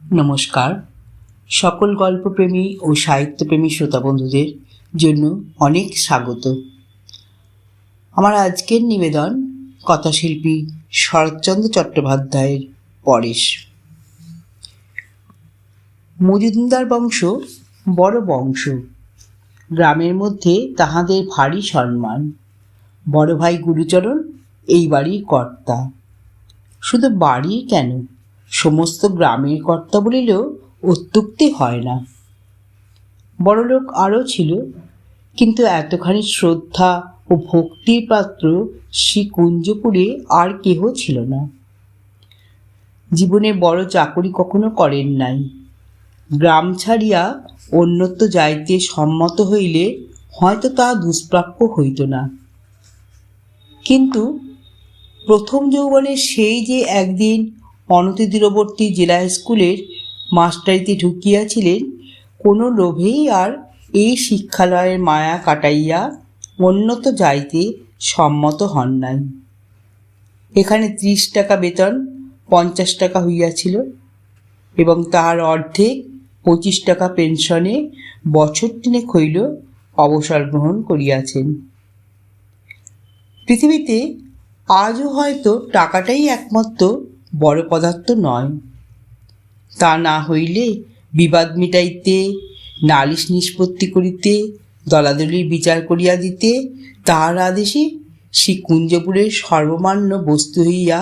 নমস্কার। সকল গল্পপ্রেমী ও সাহিত্যপ্রেমী শ্রোতা বন্ধুদের জন্য অনেক স্বাগত। আমার আজকের নিবেদন কথাশিল্পী শরৎচন্দ্র চট্টোপাধ্যায়ের পরেশ। মজুমদার বংশ বড় বংশ, গ্রামের মধ্যে তাহাদের ভারী সম্মান। বড় ভাই গুরুচরণ এই বাড়ির কর্তা। শুধু বাড়ির কেন, সমস্ত গ্রামের কর্তা বলিলেও অত্যুক্তি হয় না। বড়লোক আরও ছিল, কিন্তু এতখানি শ্রদ্ধা ও ভক্তির পাত্র শ্রী কুঞ্জপুরে আর কেহ ছিল না। জীবনে বড় চাকরি কখনো করেন নাই। গ্রাম ছাড়িয়া অন্যত্র যাইতে সম্মত হইলে হয়তো তা দুষ্প্রাপ্য হইত না। কিন্তু প্রথম যৌবনে সেই যে একদিন অনতিদূরবর্তী জেলা স্কুলের মাস্টারিতে ঢুকিয়াছিলেন, কোনো লোভেই আর এই শিক্ষালয়ের মায়া কাটাইয়া অন্যত্র যাইতে সম্মত হন নাই। এখানে 30 টাকা বেতন 50 টাকা হইয়াছিল এবং তাহার অর্ধেক 25 টাকা পেনশনে বছর 3 হইল অবসর গ্রহণ করিয়াছেন। পৃথিবীতে আজও হয়তো টাকাটাই একমাত্র বড় পদার্থ নয়। তা না হইলে বিবাদ মিটাইতে, নালিশ নিষ্পত্তি করিতে, দলাদলির বিচার করিয়া দিতে তাহার আদেশে শ্রী কুঞ্জপুরের সর্বমান্য বস্তু হইয়া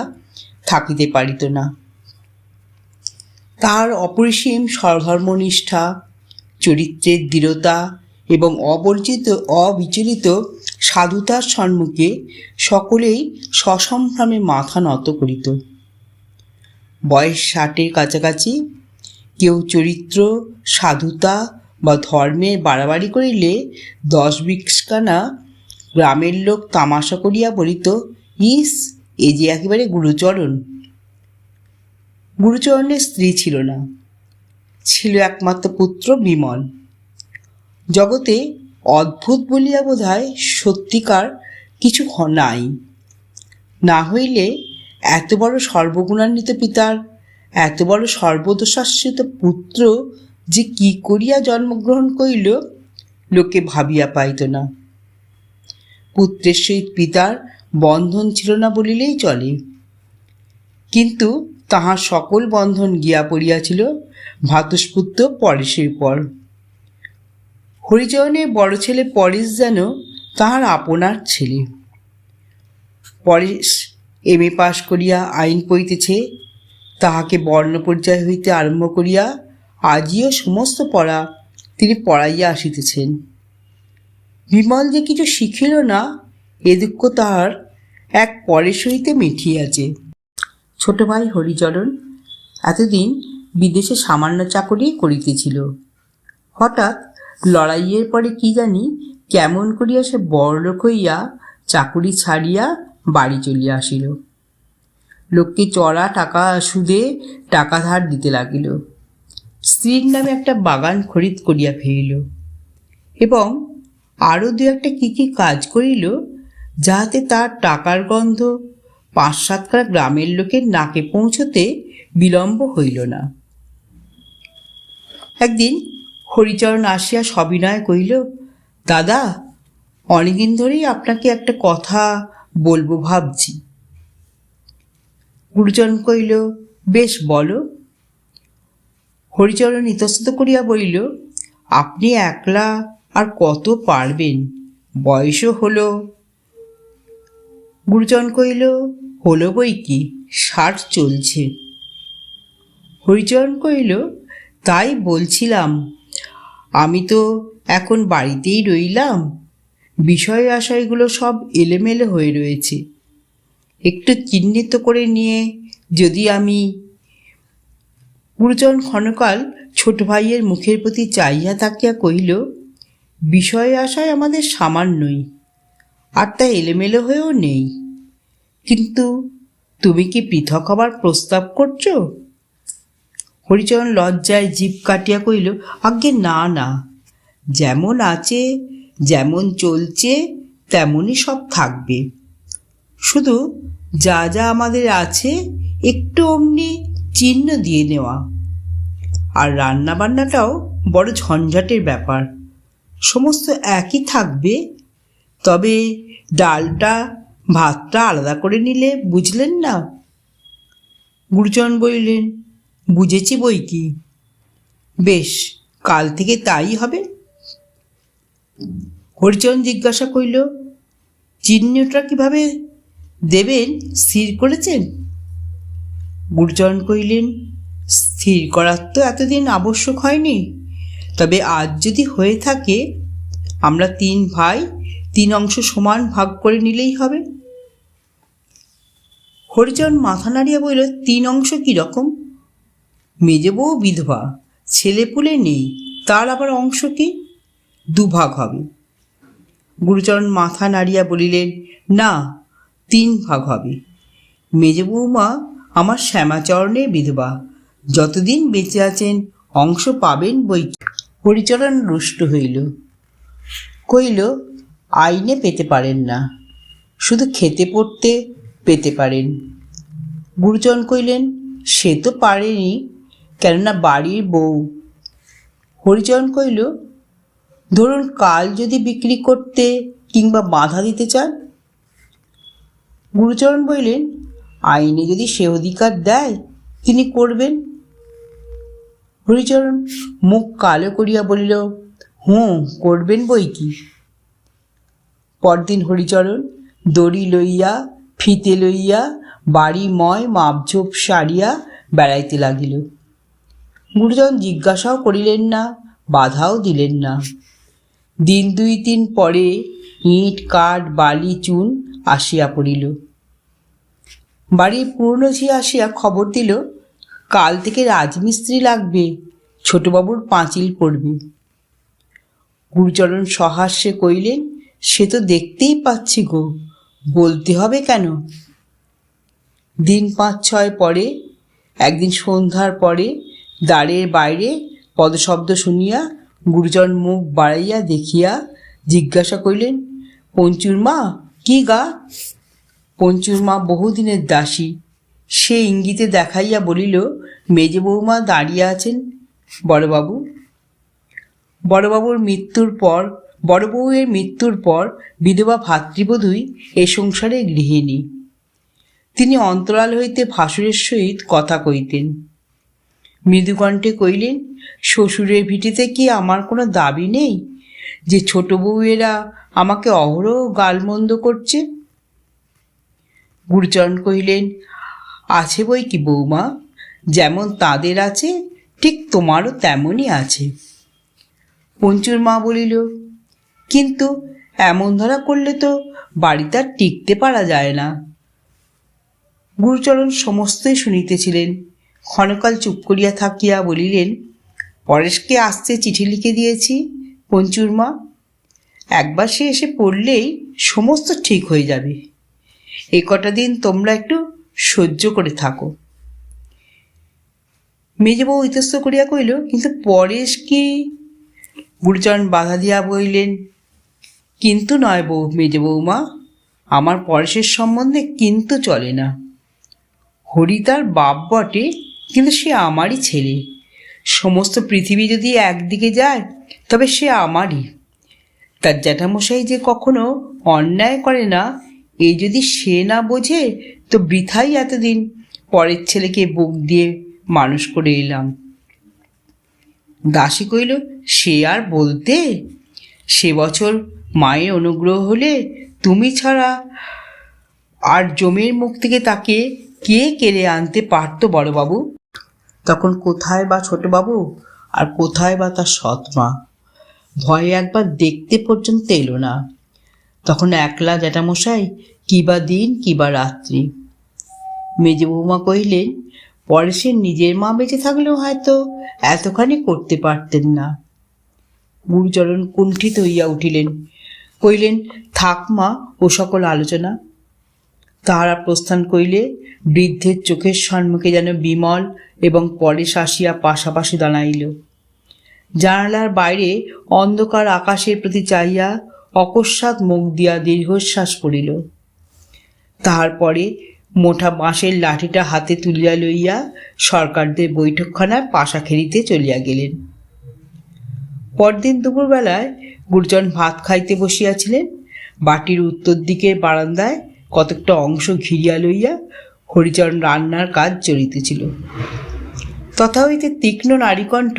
থাকিতে পারিত না। তাহার অপরিসীম স্বধর্মনিষ্ঠা, চরিত্রের দৃঢ়তা এবং অবিচলিত সাধুতার সম্মুখে সকলেই সসম্ভ্রমে মাথা নত করিত। বয়স 60-এর কাছাকাছি কেউ চরিত্র, সাধুতা বা ধর্মের বাড়াবাড়ি করিলে 10-20 খানা গ্রামের লোক তামাশা করিয়া বলিত, ইস, এ যে একেবারে গুরুচরণ। গুরুচরণের স্ত্রী ছিল না, ছিল একমাত্র পুত্র বিমল। জগতে অদ্ভুত বলিয়া বোধহয় সত্যিকার কিছু নাই। না হইলে এত বড় সর্বগুণান্বিত পিতার এত বড় সর্বদোষাশ্রিত পুত্র যে কি করিয়া জন্মগ্রহণ করিল লোকে ভাবিয়া পাইত না। পুত্রের সহিত পিতার বন্ধন ছিল না বলিলেই চলে, কিন্তু তাহার সকল বন্ধন গিয়া পড়িয়াছিল ভ্রাতুষ্পুত্র পরেশের পর। হরিচরণের বড় ছেলে পরেশ যেন তাহার আপনার ছেলে। পরেশ MA পাশ করিয়া আইন পড়িতেছে। তাহাকে বর্ণপরিচয় হইতে আরম্ভ করিয়া আজিও সমস্ত পড়া তিনি পড়াইয়া আসিতেছেন। বিমল যে কিছু শিখিল না, এ দুঃখ তাহার এক পরেশ হইতে মিঠিয়াছে। ছোট ভাই হরিচরণ এতদিন বিদেশে সামান্য চাকরি করিতেছিল। হঠাৎ লড়াইয়ের পরে কি জানি কেমন করিয়া সে বড়লোক হইয়া চাকুরি ছাড়িয়া বাড়ি চলিয়া আসিল। লোককে চড়া টাকা সুদে টাকা ধার দিতে লাগিল। স্ত্রীর নামে একটা বাগান খরিদ করিয়া ফেলিল এবং আরও 2-একটা কি কাজ করিল, যাহাতে তার টাকার গন্ধ 5-7 খানা গ্রামের লোকের নাকে পৌঁছতে বিলম্ব হইল না। একদিন হরিচরণ আসিয়া সবিনয়ে কহিল, দাদা, অনেকদিন ধরেই আপনাকে একটা কথা বলবো ভাবছি। গুরুচরণ কহিল, বেশ বলো। হরিচরণ ইতস্তত করিয়া বলিল, আপনি একলা আর কত পারবেন, বয়সও হলো। গুরুচরণ কহিল, হলো বই কি, 60 চলছে। হরিচরণ কহিল, তাই বলছিলাম, আমি তো এখন বাড়িতেই রইলাম, বিষয় আশয়গুলো সব এলোমেলো হয়ে রয়েছে, একটু চিহ্নিত করে নিয়ে যদি আমি। গুরুচরণ ক্ষণকাল ছোট ভাইয়ের মুখের প্রতি চাইয়া থাকিয়া কহিল, বিষয় আশয় আমাদের সামান্যই, আর তা এলোমেলো হয়েও নেই, কিন্তু তুমি কি পৃথক হবার প্রস্তাব করছ? হরিচরণ লজ্জায় জিভ কাটিয়া কহিল, আজ্ঞে না না, যেমন আছে যেমন চলছে তেমনই সব থাকবে, শুধু যা যা আমাদের আছে একটু অমনি চিহ্ন দিয়ে নেওয়া। আর রান্না বান্নাটাও বড় ঝঞ্ঝাটের ব্যাপার। সমস্ত একই থাকবে, তবে ডালটা ভাতটা আলাদা করে নিলে, বুঝলেন না? গুরুজন বললেন, বুঝেছি বই কি। বেশ, কাল থেকে তাই হবে। হরিচরণ জিজ্ঞাসা করিল, চিহ্নটা কিভাবে দেবেন স্থির করেছেন? গুরুচরণ কহিলেন, স্থির করার তো এতদিন আবশ্যক হয়নি, তবে আজ যদি হয়ে থাকে, আমরা 3 ভাই 3 অংশ সমান ভাগ করে নিলেই হবে। হরিচরণ মাথা নাড়িয়া বলল, 3 অংশ কীরকম? মেজে বউ বিধবা, ছেলেপুলে নেই, তার আবার অংশ কি? 2 ভাগ হবে। গুরুচরণ মাথা নাড়িয়া বলিলেন, না, 3 ভাগ হবে। মেজে বৌমা আমার শ্যামাচরণে বিধবা, যতদিন বেঁচে আছেন অংশ পাবেন বই। হরিচরণ রুষ্ট হইল, কইল, আইনে পেতে পারেন না, শুধু খেতে পড়তে পেতে পারেন। গুরুচরণ কইলেন, সে তো পারেনি, কেননা বাড়ির বউ। হরিচরণ কইল, ধরুন কাল যদি বিক্রি করতে কিংবা বাধা দিতে চান? গুরুচরণ বললেন, আইনে যদি সে অধিকার দেয় তিনি করবেন। হরিচরণ মুখ কালো করিয়া বলিল, করবেন বই কি। পরদিন হরিচরণ দড়ি লইয়া ফিতে লইয়া বাড়িময় মাপঝোপ সারিয়া বেড়াইতে লাগিল। গুরুচরণ জিজ্ঞাসাও করিলেন না, বাধাও দিলেন না। দিন 2-3 পরে ইট কাঠ বালি চুন আসিয়া পড়িল। বাড়ির পুরনো ঝি আসিয়া খবর দিল, কাল থেকে রাজমিস্ত্রি লাগবে, ছোটবাবুর পাঁচিল পড়বে। গুরুচরণ সহাস্যে কইলেন, সে তো দেখতেই পাচ্ছি গো, বলতে হবে কেন? দিন 5-6 পরে একদিন সন্ধ্যার পরে দ্বারের বাইরে পদশব্দ শুনিয়া গুরুচরণ মুখ বাড়াইয়া দেখিয়া জিজ্ঞাসা করিলেন, পঞ্চুর মা কি গা? পঞ্চুর মা বহুদিনের দাসী, সে ইঙ্গিতে দেখাইয়া বলিল, মেজে বৌমা দাঁড়িয়ে আছেন বড়বাবু। বড়বাবুর মৃত্যুর পর, বড় বউয়ের মৃত্যুর পর বিধবা ভাতৃবধূই এ সংসারে গৃহিণী। তিনি অন্তরাল হইতে ভাসুরের সহিত কথা কইতেন। মৃদুকণ্ঠে কইলেন, শ্বশুরের ভিটিতে কি আমার কোনো দাবি নেই যে ছোট বউয়েরা আমাকে অহরহ গালমন্দ করছে? গুরুচরণ কহিলেন, আছে বই কি বৌমা, যেমন তাদের আছে ঠিক তোমারও তেমনই আছে। পঞ্চুর মা বলিল, কিন্তু এমন ধরা করলে তো বাড়িতে আর টিকতে পারা যায় না। গুরুচরণ সমস্তই শুনিতেছিলেন, ক্ষণকাল চুপ করিয়া থাকিয়া বলিলেন, পরেশকে আসতে চিঠি লিখে দিয়েছি পঞ্চুর মা, একবার সে এসে পড়লেই সমস্ত ঠিক হয়ে যাবে। এ কটা দিন তোমরা একটু সহ্য করে থাকো। মেজবউ ইতস্ত করিয়া কইল, কিন্তু পরেশ কি? গুরুচরণ বাধা দিয়া বলিলেন, কিন্তু নয় বউ, মেজে বৌমা, আমার পরেশের সম্বন্ধে কিন্তু চলে না। হরি তার বাপ বটে, কিন্তু সে আমারই ছেলে। সমস্ত পৃথিবী যদি একদিকে যায় তবে সে আমারই। তার জ্যাঠামশাই যে কখনো অন্যায় করে না, এই যদি সে না বোঝে তো বৃথাই এতদিন পরের ছেলেকে বুক দিয়ে মানুষ করে এলাম। দাসী কইল, সে আর বলতে, সে বছর মায়ের অনুগ্রহ হলে তুমি ছাড়া আর জমির মুখ থেকে তাকে কে কেড়ে আনতে পারত বড়বাবু? তখন কোথায় বা ছোটবাবু, আর কোথায় বা তার সৎ মা? ভয়ে একবার দেখতে পর্যন্ত এলো না। তখন একলা জ্যাঠামশাই, কিবা দিন কিবা রাত্রি। মেজে বৌমা কহিলেন, পরেশের নিজের মা বেঁচে থাকলেও হয়তো এতখানি করতে পারতেন না। গুরুচরণ কুণ্ঠিত হইয়া উঠিলেন, কইলেন, থাক মা ও সকল আলোচনা। তাহারা প্রস্থান করিলে বৃদ্ধের চোখের সম্মুখে যেন বিমল এবং পরেশ আসিয়া পাশাপাশি দাঁড়াইল। জানালার বাইরে অন্ধকার আকাশের প্রতি চাহিয়া অকস্মাৎ মুখ দিয়া দীর্ঘশ্বাস পড়িল। তাহার পরে মোটা বাঁশের লাঠিটা হাতে তুলিয়া লইয়া সরকারদের বৈঠকখানায় পাশা খেলিতে চলিয়া গেলেন। পরদিন দুপুরবেলায় গুরুজন ভাত খাইতে বসিয়াছিলেন। বাটির উত্তর দিকের বারান্দায় কতকটা অংশ ঘিরিয়া লইয়া হরিচরণ রান্নার কাজ চলিতেছিল। তথা হইতে তীক্ষ্ণ নারীকণ্ঠ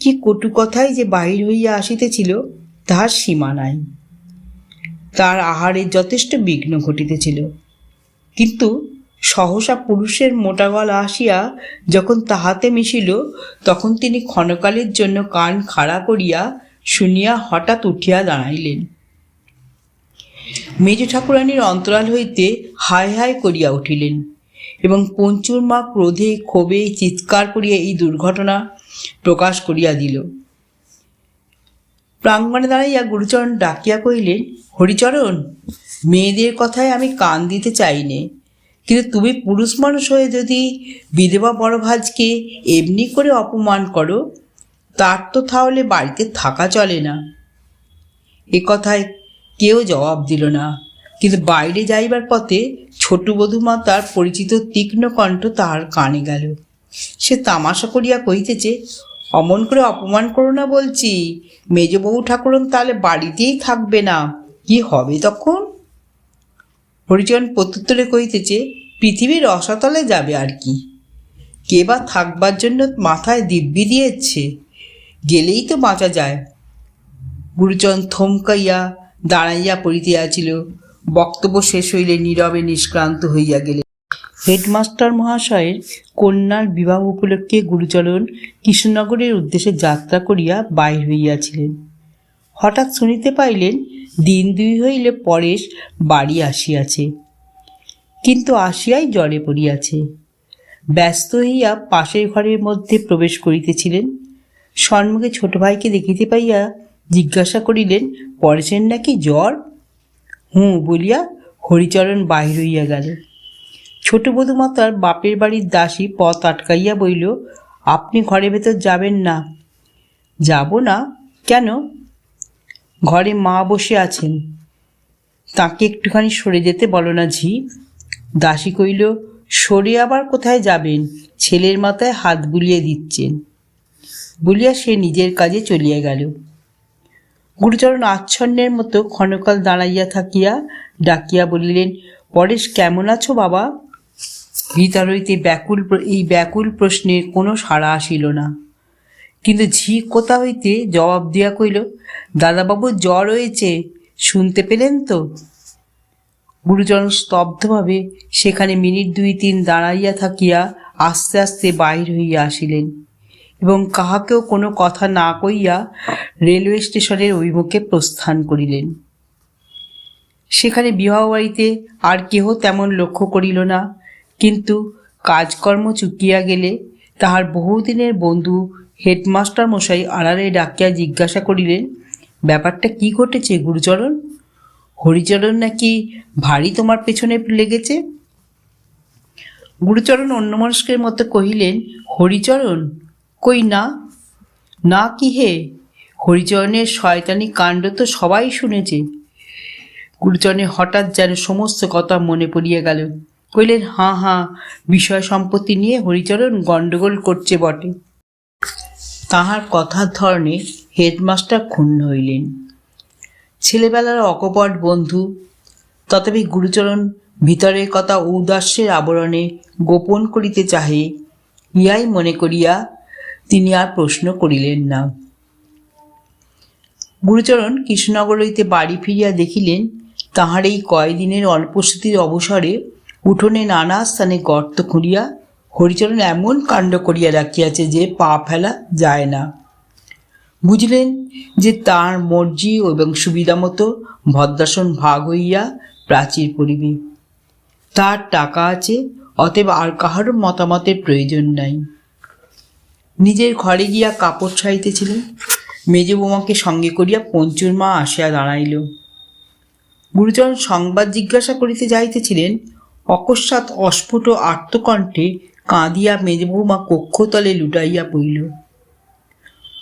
কি কটু কথাই যে বাহির হইয়া আসিতেছিল তাহার সীমা নাই। তার আহারের যথেষ্ট বিঘ্ন ঘটিতেছিল, কিন্তু সহসা পুরুষের মোটা গলা আসিয়া যখন তাহাতে মিশিল, তখন তিনি ক্ষণকালের জন্য কান খাড়া করিয়া শুনিয়া হঠাৎ উঠিয়া দাঁড়াইলেন। মেজ ঠাকুরানীর অন্তরাল হইতে হায় হায় করিয়া উঠিলেন এবং পঞ্চুর মা ক্রোধে ক্ষোভে চিৎকার করিয়া এই দুর্ঘটনা প্রকাশ করিয়া দিল। প্রাঙ্গণে দাঁড়াইয়া গুরুচরণ ডাকিয়া কহিলেন, হরিচরণ, মেয়েদের কথায় আমি কান দিতে চাই নে, কিন্তু তুমি পুরুষ মানুষ হয়ে যদি বিধবা বড় ভাজকে এমনি করে অপমান করো, তার তো তাহলে বাড়িতে থাকা চলে না। এ কথায় কেউ জবাব দিল না, কিন্তু বাইরে যাইবার পথে ছোট বধূমাতার পরিচিত তীক্ষ্ণ কণ্ঠ তাহার কানে গেল। সে তামাশা করিয়া কহিতেছে, অমন করে অপমান করো না বলছি, মেজবউ ঠাকুরন তাহলে বাড়িতেই থাকবে না, কি হবে তখন? হরিচরণ প্রত্যুত্তরে কহিতেছে, পৃথিবীর রসাতলে যাবে আর কি, কে বা থাকবার জন্য মাথায় দিব্যি দিয়েছে, গেলেই তো বাঁচা যায়। গুরুচরণ থমকাইয়া দাঁড়াইয়া পড়িতেছিল। বক্তব্য শেষ হইলে নীরবে নিষ্ক্রান্ত হইয়া গেলেন। হেডমাস্টার মহাশয়ের কন্যার বিবাহ উপলক্ষে গুরুচরণ কৃষ্ণনগরের উদ্দেশ্যে যাত্রা করিয়া বাহির হইয়াছিলেন। হঠাৎ শুনিতে পাইলেন দিন দুই হইলে পরেশ বাড়ি আসিয়াছে, কিন্তু আসিয়াই জলে পড়িয়াছে। ব্যস্ত হইয়া পাশের ঘরের মধ্যে প্রবেশ করিতেছিলেন। সম্মুখে ছোট ভাইকে দেখিতে পাইয়া জিজ্ঞাসা করিলেন, পরেশের নাকি জ্বর? বলিয়া হরিচরণ বাহির হইয়া গেল। ছোট বধূমাতার বাপের বাড়ির দাসী পথ আটকাইয়া বলিল, আপনি ঘরের ভেতর যাবেন না। যাব না কেন? ঘরে মা বসে আছেন, তাকে একটুখানি সরে যেতে বলো না ঝি। দাসী কইল, সরে আবার কোথায় যাবেন, ছেলের মাথায় হাত বুলিয়ে দিচ্ছেন। বলিয়া সে নিজের কাজে চলিয়া গেল। গুরুচরণ আচ্ছন্নের মতো ক্ষণকাল দাঁড়াইয়া থাকিয়া ডাকিয়া বলিলেন, পরেশ, কেমন আছো বাবা? ভিতর হইতে এই ব্যাকুল প্রশ্নের কোনো সাড়া আসিল না, কিন্তু ঝি কোথা হইতে জবাব দিয়া কইল, দাদাবাবুর জ্বর হয়েছে, শুনতে পেলেন তো? গুরুচরণ স্তব্ধভাবে সেখানে মিনিট 2-3 দাঁড়াইয়া থাকিয়া আস্তে আস্তে বাহির হইয়া আসিলেন এবং কাহাকেও কোনো কথা না কইয়া রেলওয়ে স্টেশনের অভিমুখে প্রস্থান করিলেন। সেখানে বিবাহ বাড়িতে আর কেহ তেমন লক্ষ্য করিল না, কিন্তু কাজকর্ম চুকিয়া গেলে তাহার বহুদিনের বন্ধু হেডমাস্টার মশাই আড়ালে ডাকিয়া জিজ্ঞাসা করিলেন, ব্যাপারটা কি ঘটেছে গুরুচরণ? হরিচরণ নাকি ভারী তোমার পেছনে লেগেছে? গুরুচরণ অন্যমনস্কের মতো কহিলেন, হরিচরণ? কই না। না কি হে? হরিচরণের শয়তানি কাণ্ড তো সবাই শুনেছে। গুরুচরণের হঠাৎ যেন সমস্ত কথা মনে পড়িয়া গেল। কইলেন, হাঁ, বিষয় সম্পত্তি নিয়ে হরিচরণ গণ্ডগোল করছে বটে। তাহার কথার ধরনে হেডমাস্টার ক্ষুণ্ণ হইলেন। ছেলেবেলার অকপট বন্ধু, তথাপি গুরুচরণ ভিতরের কথা ঔদাস্যের আবরণে গোপন করিতে চাহে, ইহাই মনে করিয়া তিনি আর প্রশ্ন করিলেন না। গুরুচরণ কৃষ্ণনগর হইতে বাড়ি ফিরিয়া দেখিলেন, তাহার এই কয়দিনের অনুপস্থিতির অবসরে উঠোনে নানা স্থানে গর্ত খুঁড়িয়া হরিচরণ এমন কাণ্ড করিয়া রাখিয়াছে যে পা ফেলা যায় না। বুঝলেন যে তাঁর মর্জি এবং সুবিধা মতো ভদ্রাসন ভাগ হইয়া প্রাচীর পড়িবে। তার টাকা আছে, অতএব আর কাহারও মতামতের প্রয়োজন নাই। নিজের ঘরে গিয়া কাপড় ছাইতেছিলেন, মেজ বৌমাকে সঙ্গে করিয়া পঞ্চুর মা আসিয়া দাঁড়াইল। গুরুচরণ সংবাদ জিজ্ঞাসা করিতে যাইতেছিলেন, অকস্মাৎ অস্ফুট আর্তকণ্ঠে কাঁদিয়া মেজ বৌমা কক্ষতলে লুটাইয়া পড়িল।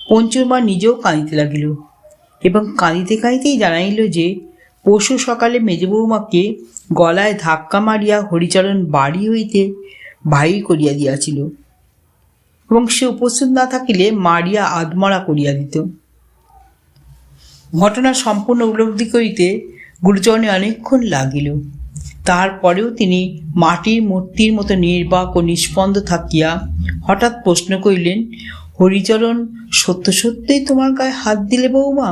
পঞ্চুর মা নিজেও কাঁদিতে লাগিল এবং কাঁদিতে কাঁদিতেই জানাইল যে পরশু সকালে মেজ বৌমাকে গলায় ধাক্কা মারিয়া হরিচরণ বাড়ি হইতে বাহির করিয়া দিয়াছিল এবং সে উপস্থিত না থাকিলে মারিয়া আধমরা করিয়া দিত। ঘটনা সম্পূর্ণ উপলব্ধি করিতে গুরুচরণে অনেকক্ষণ লাগিল। তারপরেও তিনি মাটির মূর্তির মতো নির্বাক ও নিস্পন্দ থাকিয়া হঠাৎ প্রশ্ন করিলেন, হরিচরণ সত্য সত্যই তোমার গায়ে হাত দিলে বৌমা?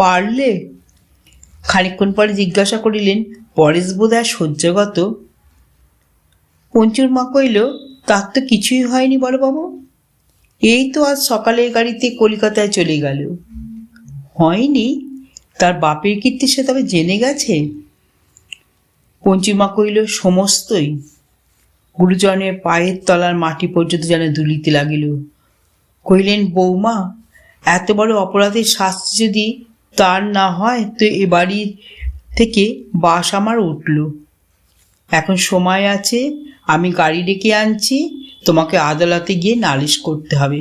পারলে? খানিকক্ষণ পরে জিজ্ঞাসা করিলেন, পরেশ বোধহয় সহ্যগত? পঞ্চুর মা কইল, তার তো কিছুই হয়নি বড়বাবু, এই তো আজ সকালের গাড়িতে কলিকাতায় চলে গেল। হয়নি? তার বাপের কীর্তি সে তবে জেনে গেছে? পঞ্চুমা কইল, সমস্তই। গুরুজনের পায়ের তলার মাটি পর্যন্ত যেন দুলিতে লাগিল। কহিলেন, বৌমা, এত বড় অপরাধের শাস্তি যদি তার না হয় তো এ বাড়ি থেকে বাস আমার উঠল। এখন সময় আছে, আমি গাড়ি ডেকে আনছি, তোমাকে আদালতে গিয়ে নালিশ করতে হবে।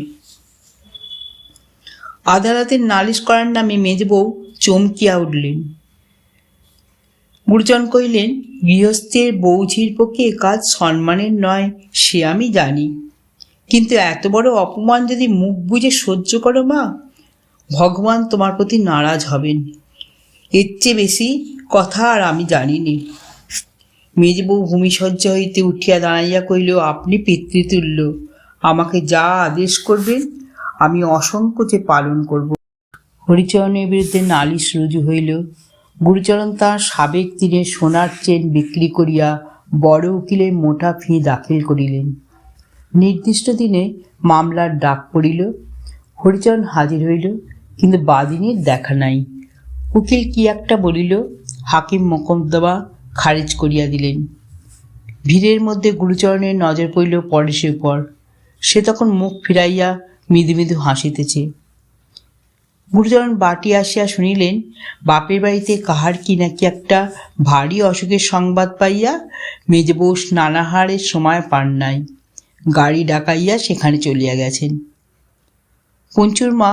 আদালতের নালিশ করার নামে মেজবউ চমকিয়া উঠলেন। গুরুজন কহিলেন, গৃহস্থের বৌঝির পক্ষে এ কাজ সম্মানের নয় সে আমি জানি, কিন্তু এত বড় অপমান যদি মুখ বুজে সহ্য করো মা, ভগবান তোমার প্রতি নারাজ হবেন। এর চেয়ে বেশি কথা আর আমি জানিনি। মেজবউ ভূমিশয্যা হইতে উঠিয়া দাঁড়াইয়া কহিল, আপনি পিতৃতুল্য, আমাকে যা আদেশ করবেন আমি অসংকোচে পালন করব। হরিচরণের বিরুদ্ধে নালিশ রুজু হইল। গুরুচরণ তাঁর সাবেক দিনে সোনার চেন বিক্রি করিয়া বড় উকিলের মোটা ফি দাখিল করিলেন। নির্দিষ্ট দিনে মামলার ডাক পড়িল। হরিচরণ হাজির হইল, কিন্তু বাদিনীর দেখা নাই। উকিল কি একটা বলিল, হাকিম মোকদ্দমা খারিজ করিয়া দিলেন। ভিড়ের মধ্যে গুরুচরণের নজর পড়িল পরেশের উপর। সে তখন মুখ ফিরাইয়া মৃদু মৃদু হাসিতেছে। গুরুচরণ বাটি আসিয়া শুনিলেন, বাপের বাড়িতে কাহার কি নাকি একটা ভারী অসুখের সংবাদ পাইয়া মেজবউ স্নানাহারের সময় পান নাই, গাড়ি ডাকাইয়া সেখানে চলিয়া গেছেন। পঞ্চুর মা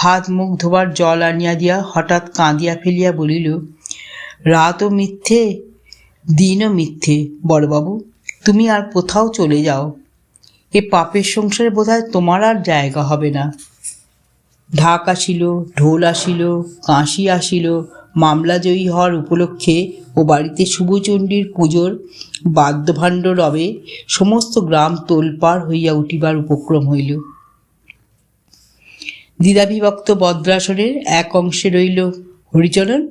হাত মুখ ধোবার জল আনিয়া দিয়া হঠাৎ কাঁদিয়া ফেলিয়া বলিল, রাতও মিথ্যে, দিনও মিথ্যে। বড়বাবু, তুমি আর কোথাও চলে যাও, এ পাপের সংসারে বোধহয় তোমার আর জায়গা হবে না। ঢাক আসিল, ঢোল আসিল, কাঁসি আসিল। মামলা জয়ী হওয়ার উপলক্ষে ও বাড়িতে শুভচণ্ডীর পুজোর বাদ্যভাণ্ড রবে সমস্ত গ্রাম তোলপাড় হইয়া উঠিবার উপক্রম হইল। দ্বিধাবিভক্ত বদ্রাসনের এক অংশে রইল হরিচরণ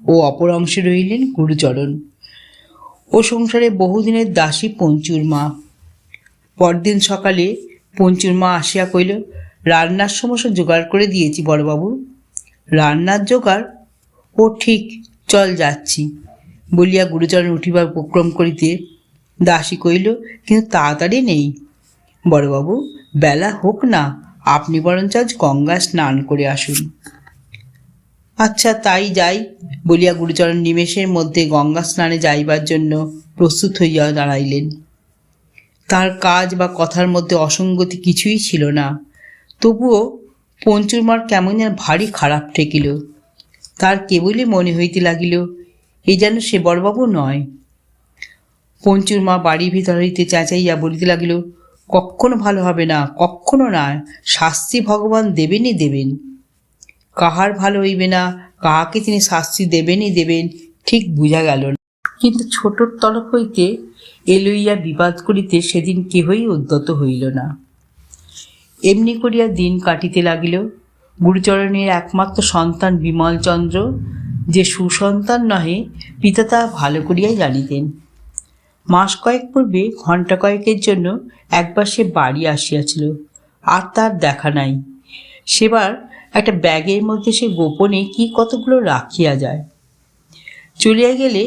ও অপর অংশে রইলেন গুরুচরণ ও সংসারে বহুদিনের দাসী পঞ্চুর মা। পরদিন সকালে পঞ্চুর মা আসিয়া কইল, রান্নার সমস্ত জোগাড় করে দিয়েছি বড়বাবু। রান্নার জোগাড়? ও ঠিক, চল যাচ্ছি বলিয়া গুরুচরণ উঠিবার উপক্রম করিতে দাসী কইল, কিন্তু তাড়াতাড়ি নেই বড়বাবু, বেলা হোক না, আপনি বরঞ্চ আজ গঙ্গায় স্নান করে আসুন। আচ্ছা, তাই যাই বলিয়া গুরুচরণ নিমেষের মধ্যে গঙ্গা স্নানে যাইবার জন্য প্রস্তুত হইয়া দাঁড়াইলেন। তার কাজ বা কথার মধ্যে অসঙ্গতি কিছুই ছিল না, তবুও পঞ্চুর মার কেমন যেন ভারী খারাপ ঠেকিল। তার কেবলই মনে হইতে লাগিল, এ যেন সে বড়বাবু নয়। পঞ্চুর মা বাড়ির ভিতর হইতে চেঁচাইয়া বলিতে লাগিল, কখনো ভালো হবে না, কখনো না, শাস্তি ভগবান দেবেনই দেবেন। কাহার ভালো হইবে না, কাহাকে তিনি শাস্তি দেবেনই দেবেন, ঠিক বুঝা গেল না। কিন্তু ছোটর তরফ হইতে এ লইয়া বিবাদ করিতে সেদিন কেহই উদ্যত হইল না। এমনি করিয়া দিন কাটিতে লাগিল। গুরুচরণের একমাত্র সন্তান বিমলচন্দ্র যে সুসন্তান নহে, পিতা তা ভালো করিয়াই জানিতেন। মাস কয়েক পূর্বে ঘণ্টা কয়েকের জন্য একবার সে বাড়ি আসিয়াছিল, আর তার দেখা নাই। সেবার একটা ব্যাগের মধ্যে সে গোপনে কি কতগুলো রাখিয়া যায়। চলিয়া গেলে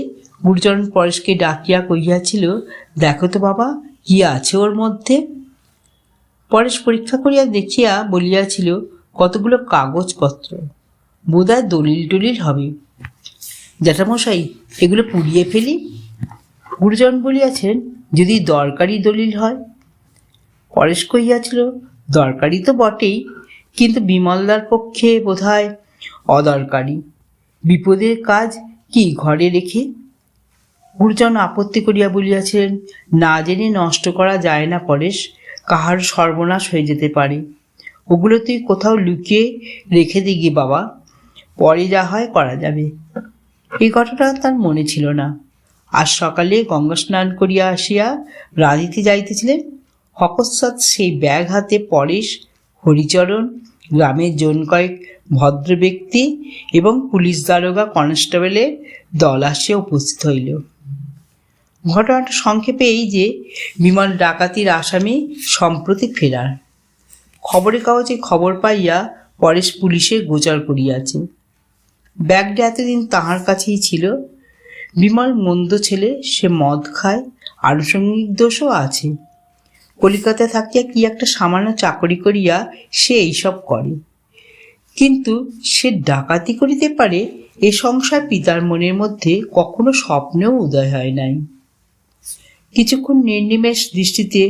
গুরুচরণ পরেশকে ডাকিয়া কহিয়াছিল, দেখো তো বাবা, কি আছে ওর মধ্যে। পরেশ পরীক্ষা করিয়া দেখিয়া বলিয়াছিল, কতগুলো কাগজপত্র, বোধহয় দলিল টলিল হবে। জ্যাঠামশাই, এগুলো পুড়িয়ে ফেলি। গুরুচরণ বলিয়াছেন, যদি দরকারি দলিল হয়। পরেশ কহিয়াছিল, দরকারি তো বটেই, কিন্তু বিমলদার পক্ষে বোধহয় অদরকারি। বিপদের কাজ কি ঘরে রেখে? গুরুজন আপত্তি করিয়া বলিয়াছিলেন, না জেনে নষ্ট করা যায় না পরেশ, কাহার সর্বনাশ হয়ে যেতে পারে। ওগুলো তুই কোথাও লুকিয়ে রেখে দিবি বাবা, পরে যা হয় করা যাবে। এই কথাটা তার মনে ছিল না। আজ সকালে গঙ্গা স্নান করিয়া আসিয়া রাঁধিতে যাইতেছিলেন, হকস্মাৎ সেই ব্যাগ হাতে পরেশ, হরিচরণ, গ্রামের জন কয়েক ভদ্র ব্যক্তি এবং পুলিশ দারোগা কনস্টেবলের দল আসিয়া উপস্থিত হইল। ঘটনাটা সংক্ষেপে এই যে, বিমল ডাকাতির আসামি সম্প্রতি ফেরার। খবরের কাগজে খবর পাইয়া পরেশ পুলিশে গোচর করিয়াছে। ব্যাগটা এতদিন তাহার কাছেই ছিল। বিমল মন্দ ছেলে, সে মদ খায়, আনুষঙ্গিক দোষও আছে। কলিকাতায় থাকিয়া কি একটা সামান্য চাকরি করিয়া সে এইসব করে, কিন্তু সে ডাকাতি করিতে পারে এ সংশয় পিতার মনের মধ্যে কখনো স্বপ্নেও উদয় হয় নাই। কিছুক্ষণ নির্নিমেষ দৃষ্টিতে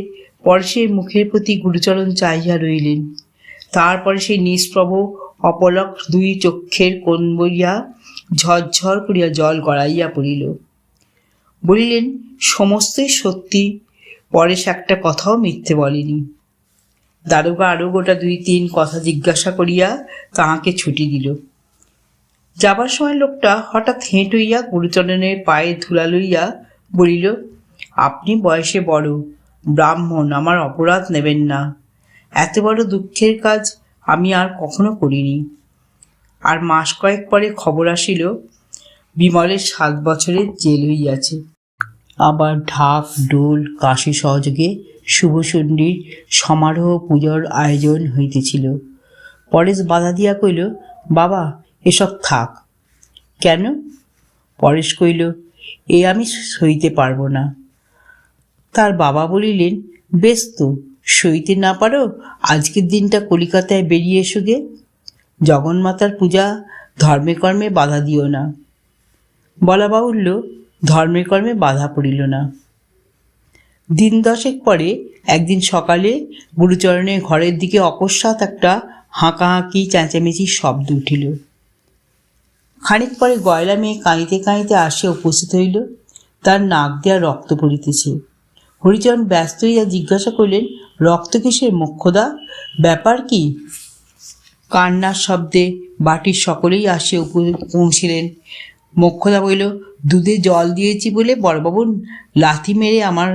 পরেশের মুখের প্রতি গুরুচরণ চাহিয়া রইলেন। তারপরে সেই নিষ্প্রভ অপলক দুই চক্ষের কোণ বইয়া ঝরঝর করিয়া জল গড়াইয়া পড়িল। বলিলেন, সমস্তই সত্যি, পরেশ একটা কথাও মিথ্যে বলেনি। দারোগা আরো গোটা 2-3 কথা জিজ্ঞাসা করিয়া তাহাকে ছুটি দিল। যাবার সময় লোকটা হঠাৎ হেঁট হইয়া গুরুচরণের পায়ে ধুলা লইয়া বলিল, আপনি বয়সে বড়, ব্রাহ্মণ, আমার অপরাধ নেবেন না। এত বড় দুঃখের কাজ আমি আর কখনো করিনি। আর মাস কয়েক পরে খবর আসিল, বিমলের 7 বছরের জেল হইয়াছে। আবার ঢাক ঢোল কাশি সহযোগে শুভচণ্ডীর সমারোহ পুজোর আয়োজন হইতেছিল। পরেশ বাধা দিয়া কইল, বাবা, এসব থাক। কেন? পরেশ কইল, এ আমি সইতে পারবো না। তার বাবা বলিলেন, বেশ তো, সইতে না পারো, আজকের দিনটা কলিকাতায় বেরিয়ে এসো গে। জগন্মাতার পূজা, ধর্মে কর্মে বাধা দিও না। বলা বাহুল্য, ধর্মে কর্মে বাধা পড়িল না। দিন 10 পরে একদিন সকালে গুরুচরণের ঘরের দিকে অকস্মাৎ একটা হাঁকাহাঁকি চেঁচামেচির শব্দ উঠিল। খানিক পরে গয়লা মেয়ে কাঁদিতে কাঁদিতে আসিয়া উপস্থিত হইল। তার নাক দিয়া রক্ত পড়িতেছে। হরিচরণ ব্যস্ত হইয়া জিজ্ঞাসা করিলেন, রক্ত কিসের মোক্ষদা, ব্যাপার কি? কান্নার শব্দে বাটির সকলেই আসিয়া পৌঁছিলেন। মোক্ষদা বলিল, দুধে জল দিয়েছি বলে বড়বাবু লাথি মেরে আমার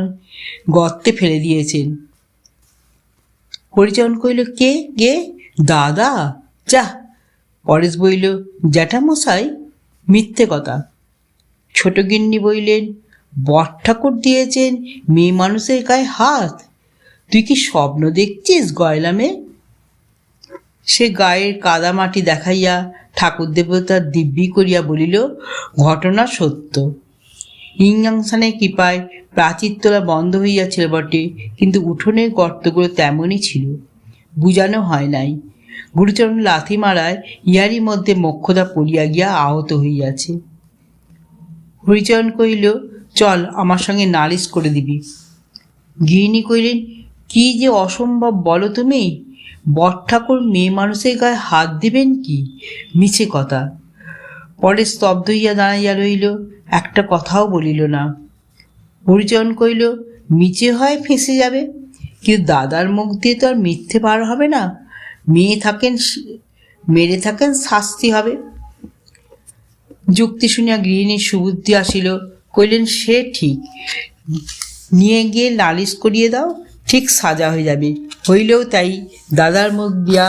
গর্তে ফেলে দিয়েছেন। হরিচরণ কহিল, কে গে? দাদা? যা। পরেশ বলিল, জ্যাঠামশাই? মিথ্যে কথা। ছোট গিন্নি বললেন, বটঠাকুর দিয়েছেন মেয়ে মানুষের গায়ে হাত? তুই কি স্বপ্ন দেখছিস গয়লা মেয়ে? সে গায়ের কাদা মাটি দেখাইয়া ঠাকুর দেবতার দিব্যি করিয়া বলিল, ঘটনা সত্য। ইংয়াংসানের কৃপায় প্রাচীর তোলা বন্ধ হইয়াছিল বটে, কিন্তু উঠোনের গর্তগুলো তেমনই ছিল, বুঝানো হয় নাই। গুরুচরণ লাথি মারায় ইহারই মধ্যে মোক্ষদা পড়িয়া গিয়া আহত হইয়াছে। হরিচরণ কহিল, চল, আমার সঙ্গে নালিশ করে দিবি। গৃহিণী কহিলেন, কি যে অসম্ভব বলো তুমি! বটঠাকুর মেয়ে মানুষের গায়ে হাত দিবেন কি? মিছে কথা। পরে স্তব্ধ হইয়া দাঁড়াইয়া রইল, একটা কথাও বলিল না। হরিচরণ কহিল, মিছে হয় ফেঁসে যাবে, কিন্তু দাদার মুখ দিয়ে তো আর মিথ্যে বার হবে না। মেরে থাকেন, শাস্তি হবে। যুক্তি শুনিয়া গৃহিণীর সুবুদ্ধি আসিল। কইলেন, সে ঠিক, নিয়ে গিয়ে নালিশ করিয়ে দাও, ঠিক সাজা হয়ে যাবে। হইলেও তাই, দাদার মুখ দিয়া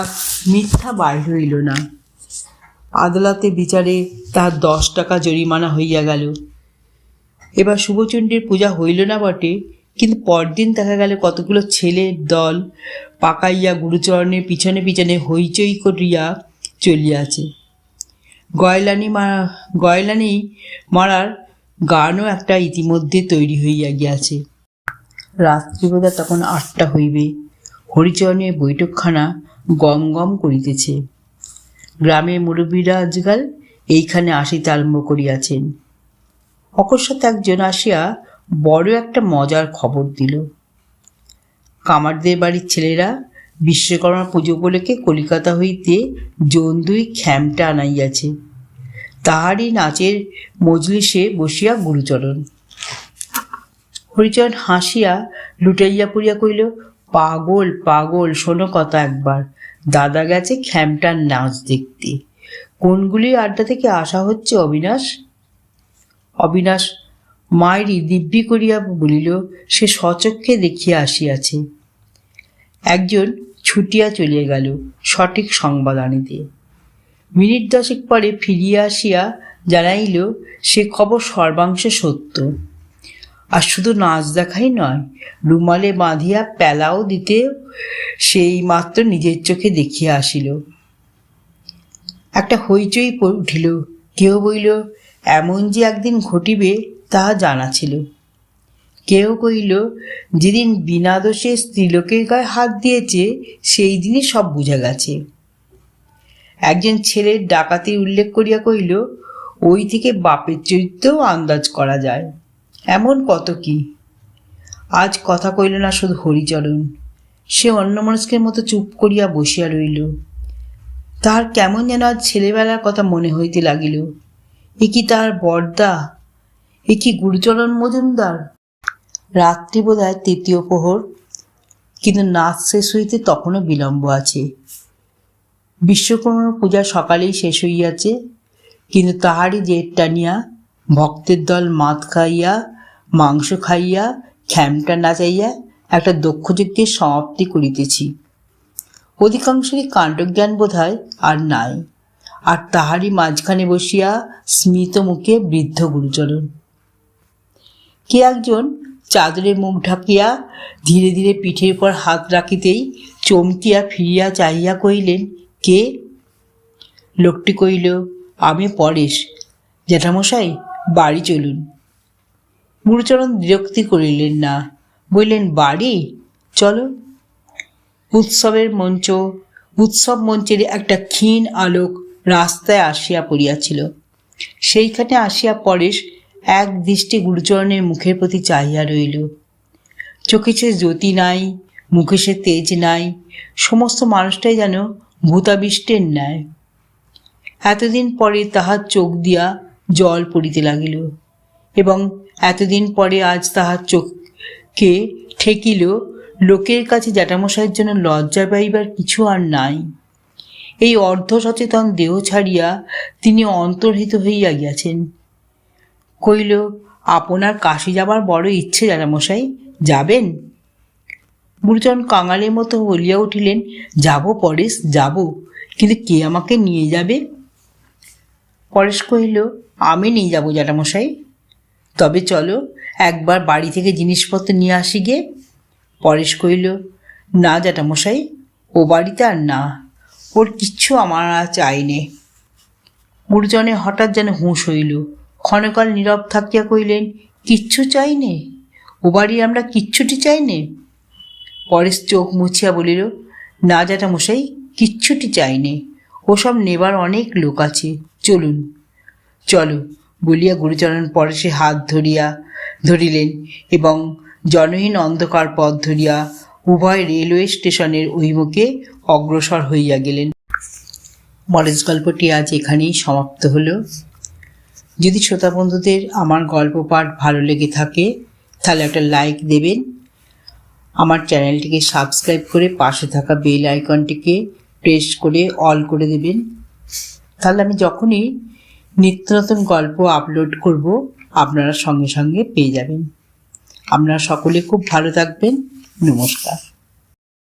মিথ্যা বাইর হইল না। আদালতে বিচারে তার 10 টাকা জরিমানা হইয়া গেল। এবার শুভচণ্ডীর পূজা হইল না বটে, কিন্তু পরদিন দেখা গেল কতগুলো ছেলের দল পাকাইয়া গুরুচরণের পিছনে পিছনে হইচই করিয়া চলিয়াছে। গয়লানি মারার গানও একটা ইতিমধ্যে তৈরি হইয়া গিয়াছে। রাত্রিবেলা তখন 8টা হইবে। হরিচরণের বৈঠকখানা গম গম করিতেছে। গ্রামের মুরব্বীরা আজকাল এইখানে আসিতে আরম্ভ করিয়াছেন। অকস্মাৎ একজন আসিয়া বড় একটা মজার খবর দিল। কামারদের বাড়ির ছেলেরা বিশ্বকর্মা পুজো উপলক্ষে কলিকাতা হইতে জন্দুই খ্যামটা আনাইয়াছে। তাহারই নাচের মজলিসে বসিয়া গুরুচরণ। হরিচরণ হাসিয়া লুটাইয়া পড়িয়া কইল, পাগল পাগল, শোনো কথা একবার, দাদা গেছে খ্যামটার নাচ দেখতে। কোনগুলি আড্ডা থেকে আসা হচ্ছে অবিনাশ? অবিনাশ মায়েরই দিব্যি করিয়া বলিল, সে স্বচক্ষে দেখিয়া আসিয়াছে। একজন ছুটিয়া চলিয়া গেল সঠিক সংবাদ আনিতে। মিনিট 10 পরে ফিরিয়া আসিয়া জানাইল, সে খবর সর্বাংশে সত্য। আর শুধু নাচ দেখাই নয়, রুমালে বাঁধিয়া প্যালাও দিতে সেই মাত্র নিজের চোখে দেখিয়া আসিল। একটা হইচই উঠিল। কেউ বলিল, এমন যে একদিন ঘটিবে তাহা জানা ছিল। কেউ কহিল, যেদিন বিনা দোষে স্ত্রীলোকের গায়ে হাত দিয়েছে সেই দিনই সব বুঝা গেছে। একজন ছেলের ডাকাতির উল্লেখ করিয়া কহিল, ওই থেকে বাপের চরিত্রও আন্দাজ করা যায়। এমন কত কি। আজ কথা কইল না শুধু হরিচরণ। সে অন্যমনস্কের মতো চুপ করিয়া বসিয়া রইল। তাহার কেমন যেন আজ ছেলেবেলার কথা মনে হইতে লাগিল। এ কি তাহার বরদা? এ কি গুরুচরণ মজুমদার? রাত্রি বোধ হয় 3য় প্রহর, কিন্তু নাচ শেষ হইতে তখনও বিলম্ব আছে। বিশ্বকর্মা পূজা সকালেই শেষ হইয়াছে, কিন্তু তাহারই জের টানিয়া ভক্তের দল মাত খাইয়া, মাংস খাইয়া, খ্যামটা নাচাইয়া একটা দক্ষযজ্ঞের সমাপ্তি করিতেছি। অধিকাংশেরই কাণ্ডজ্ঞান বোধ হয় আর নাই। আর তাহারই মাঝখানে বসিয়া স্মিত মুখে বৃদ্ধ গুরুচরণ। কে একজন চাদরে মুখ ঢাকিয়া ধীরে ধীরে পিঠের উপর হাত রাখিতেই চমকিয়া ফিরিয়া চাহিয়া কহিলেন, কে? লোকটি কহিল, আমি পরেশ। জ্যাঠামশাই, বাড়ি চলুন। গুরুচরণ বিরক্তি করিলেন না, বললেন, বাড়ি? চলো। উৎসব মঞ্চের একটা ক্ষীণ আলোক রাস্তায় আসিয়া পড়িয়াছিল। সেইখানে আসিয়া পরেশ এক দৃষ্টি গুরুচরণের মুখের প্রতি চাহিয়া রইল। চোখে সে জ্যোতি নাই, মুখে সে তেজ নাই, সমস্ত মানুষটাই যেন ভূতাবিষ্টের ন্যায়। এতদিন পরে তাহার চোখ দিয়া জল পড়িতে লাগিল, এবং এতদিন পরে আজ তাহার চোখকে ঠেকিল, লোকের কাছে জ্যাঠামশাইয়ের জন্য লজ্জা পাইবার কিছু আর নাই। এই অর্ধ সচেতন দেহ ছাড়িয়া তিনি অন্তর্হিত হইয়া গিয়াছেন। কইল, আপনার কাশি যাবার বড় ইচ্ছে জ্যাঠামশাই, যাবেন? গুরুচরণ কাঙালের মতো বলিয়া উঠিলেন, যাব পরেশ, যাব, কিন্তু কে আমাকে নিয়ে যাবে? পরেশ কহিল, আমি নিয়ে যাব জ্যাঠামশাই। তবে চলো একবার বাড়ি থেকে জিনিসপত্র নিয়ে আসি গে। পরেশ কহিল, না জ্যাঠামশাই, ও বাড়িতে আর না, ওর কিচ্ছু আমার আর চাই নে। গুরুজনের হঠাৎ যেন হুঁশ হইল। ক্ষণকাল নীরব থাকিয়া কহিলেন, কিচ্ছু চাই নে? ও বাড়ি আমরা কিচ্ছুটি চাই নে? পরেশ চোখ মুছিয়া বলিল, না জ্যাঠামশাই, কিচ্ছুটি চাই নে, ওসব নেবার অনেক লোক আছে, চলুন। চলো বলিয়া গুরুচরণ পরেশে হাত ধরিলেন এবং জনহীন অন্ধকার পথ ধরিয়া উভয় রেলওয়ে স্টেশনের অভিমুখে অগ্রসর হইয়া গেলেন। পরেশ গল্পটি আজ এখানেই সমাপ্ত হলো। যদি শ্রোতা বন্ধুদের আমার গল্প পাঠ ভালো লেগে থাকে তাহলে একটা লাইক দেবেন, আমার চ্যানেলটিকে সাবস্ক্রাইব করে পাশে থাকা বেল আইকনটিকে প্রেস করে অল করে দেবেন। তাহলে আমি যখনই নিত্য নতুন গল্প আপলোড করব আপনারা সঙ্গে সঙ্গে পেয়ে যাবেন। আপনারা সকলে খুব ভালো থাকবেন। নমস্কার।